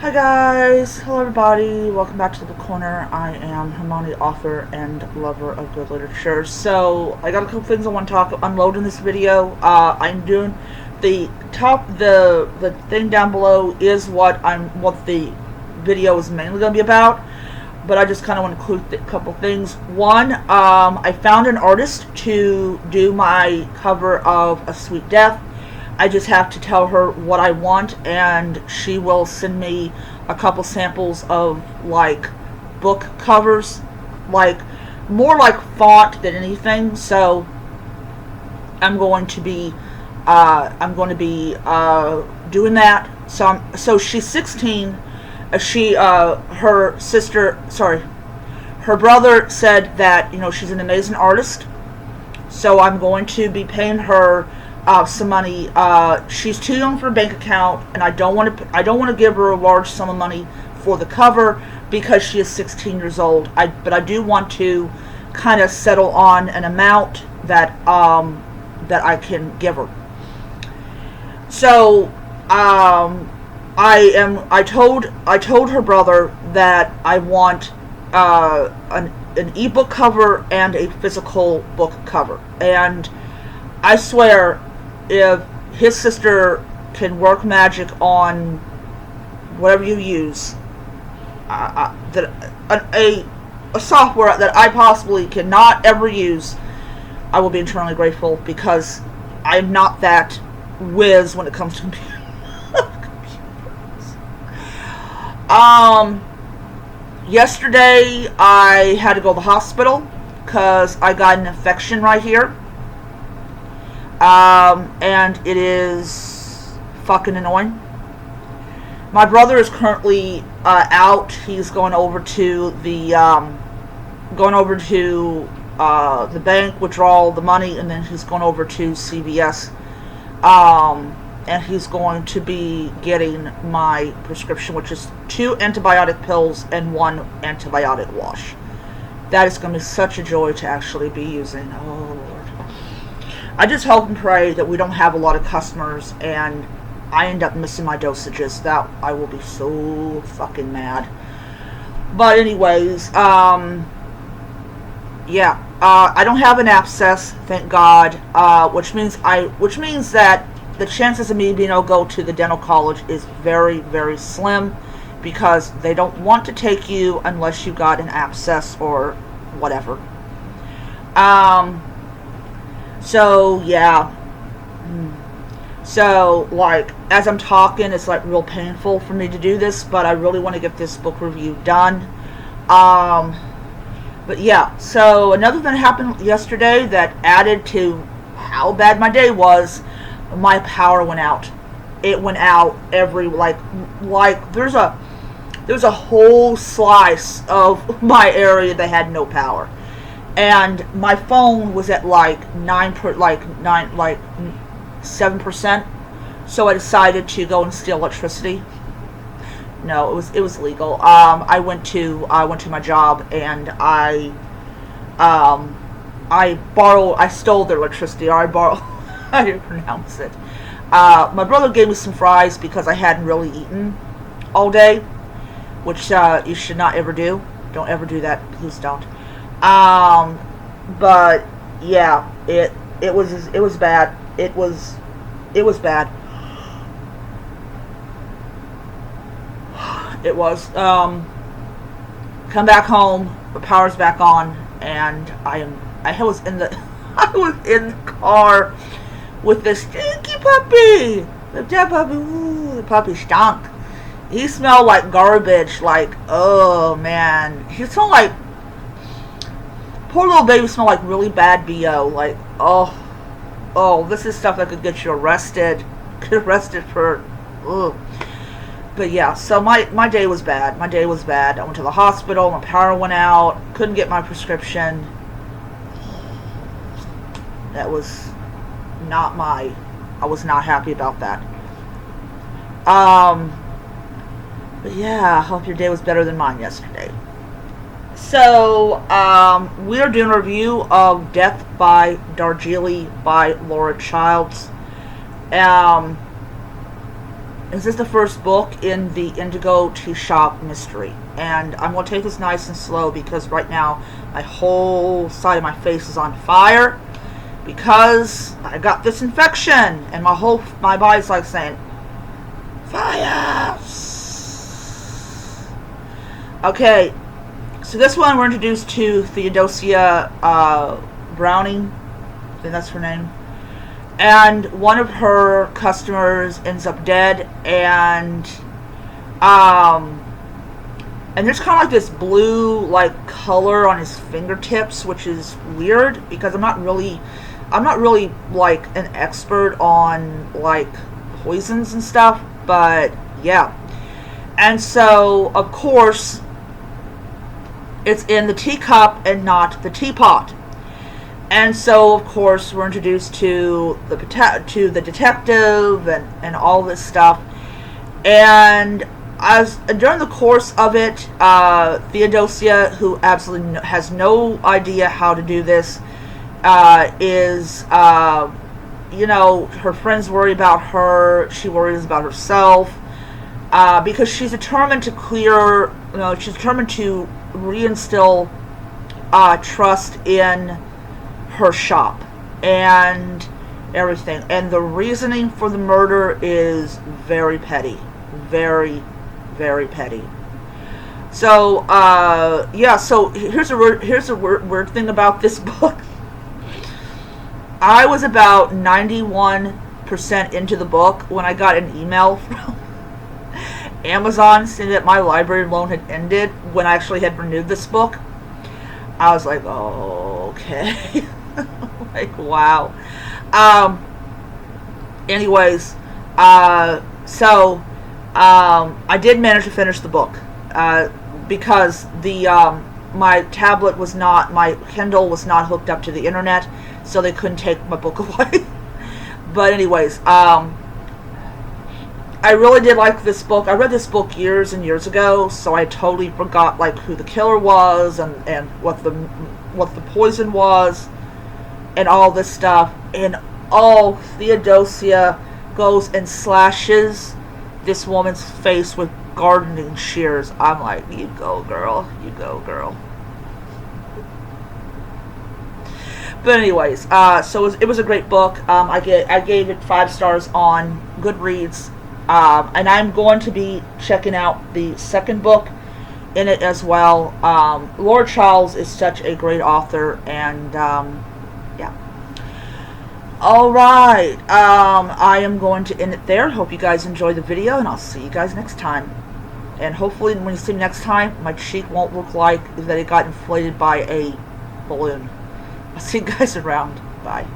Hi guys, hello everybody, welcome back to the Book Corner. I am Hermione, author and lover of good literature. So, I got a couple things I want to unload in this video. I'm doing the thing down below is what the video is mainly going to be about. But I just kind of want to include a couple things. One, I found an artist to do my cover of A Sweet Death. I just have to tell her what I want, and she will send me a couple samples of, like, book covers, like, more like font than anything. So I'm going to be doing that. So she's 16. Her brother said that she's an amazing artist. So I'm going to be paying her some money. She's too young for a bank account, and I don't want to give her a large sum of money for the cover because she is 16 years old. But I do want to kind of settle on an amount that I can give her. So I told her brother that I want an ebook cover and a physical book cover, and I swear, if his sister can work magic on whatever you use, a software that I possibly cannot ever use, I will be eternally grateful, because I'm not that whiz when it comes to computers. Yesterday I had to go to the hospital because I got an infection right here. And it is fucking annoying. My brother is currently out. He's going over to the bank, withdraw the money, and then he's going over to CVS. And he's going to be getting my prescription, which is 2 antibiotic pills and 1 antibiotic wash. That is going to be such a joy to actually be using. Oh, Lord. I just hope and pray that we don't have a lot of customers and I end up missing my dosages. That I will be so fucking mad. But anyways, yeah, I don't have an abscess, thank God, which means that the chances of me being able to go to the dental college is very, very slim, because they don't want to take you unless you got an abscess or whatever. So, yeah. So, like, as I'm talking, it's, like, real painful for me to do this, but I really want to get this book review done. But, yeah. So, another thing happened yesterday that added to how bad my day was. My power went out. It went out every, like, there's a whole slice of my area that had no power. And my phone was at like 7%. So I decided to go and steal electricity. No, it was legal. I went to my job, and I stole their electricity, or I borrowed. I didn't pronounce it. My brother gave me some fries because I hadn't really eaten all day, which you should not ever do. Don't ever do that. Please don't. But yeah, it was bad. It was bad. It was. Come back home, the power's back on, and I was in the car with this stinky puppy. The dead puppy. Ooh, the puppy stunk. He smelled like garbage. Like, oh man, he smelled like. Poor little baby smelled like really bad BO. Like, oh, this is stuff that could get you arrested. Get arrested for, ugh. But yeah, so my day was bad. My day was bad. I went to the hospital. My power went out. Couldn't get my prescription. That was not I was not happy about that. But yeah, I hope your day was better than mine yesterday. So, we are doing a review of Death by Darjeeling by Lauria Childs. Is this the first book in the Indigo Tea Shop Mystery? And I'm going to take this nice and slow because right now my whole side of my face is on fire because I got this infection and my body's like saying, fire! Okay, so this one we're introduced to Theodosia Browning. I think that's her name. And one of her customers ends up dead, and there's kind of like this blue like color on his fingertips, which is weird because I'm not really like an expert on like poisons and stuff, but yeah. And so of course it's in the teacup and not the teapot. And so, of course, we're introduced to the detective and all this stuff. And during the course of it, Theodosia, who absolutely has no idea how to do this, is, her friends worry about her. She worries about herself because she's determined to she's determined to reinstill trust in her shop and everything, and the reasoning for the murder is very petty, very, very petty. So so here's a weird thing about this book. I was about 91% into the book when I got an email from Amazon saying that my library loan had ended when I actually had renewed this book. I was like, oh, okay. Like, wow. Anyways, I did manage to finish the book because my Kindle was not hooked up to the internet, so they couldn't take my book away. But anyways, I really did like this book. I read this book years and years ago, so I totally forgot like who the killer was and what the poison was and all this stuff. And Theodosia goes and slashes this woman's face with gardening shears. I'm like, you go girl, you go girl. But anyways, so it was a great book. I gave it 5 stars on Goodreads. And I'm going to be checking out the second book in it as well. Laura Charles is such a great author, and yeah. Alright, I am going to end it there. Hope you guys enjoyed the video, and I'll see you guys next time. And hopefully when you see me next time, my cheek won't look like that it got inflated by a balloon. I'll see you guys around. Bye.